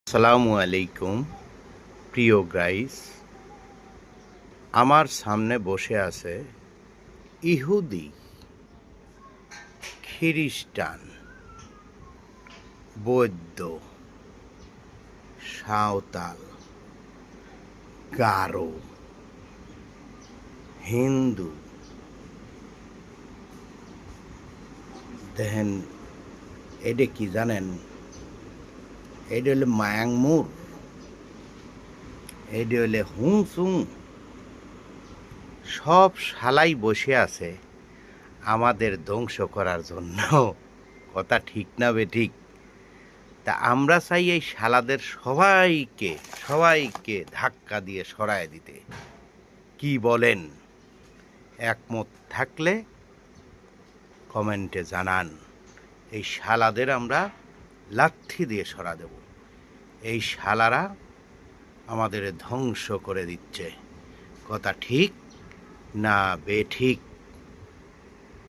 আসসালামু আলাইকুম প্রিয় গাইস। আমার সামনে বসে আছে ইহুদি, খ্রিস্টান, বৌদ্ধ, সাঁওতাল, গারো, হিন্দু। দেখেন, এটা কি জানেন? এটা হলে মায়াংমুর, এটা হলে হুংসুং। সব শালাই বসে আছে আমাদের ধ্বংস করার জন্য। কথা ঠিক না বেঠিক? তা আমরা চাই এই শালাদের সবাইকে সবাইকে ধাক্কা দিয়ে সরায় দিতে। কি বলেন? একমত থাকলে কমেন্টে জানান। এই শালাদের আমরা লাথি দিয়ে সরা দেব। এই শালারা আমাদের ধ্বংস করে দিচ্ছে। কথা ঠিক না বেঠিক?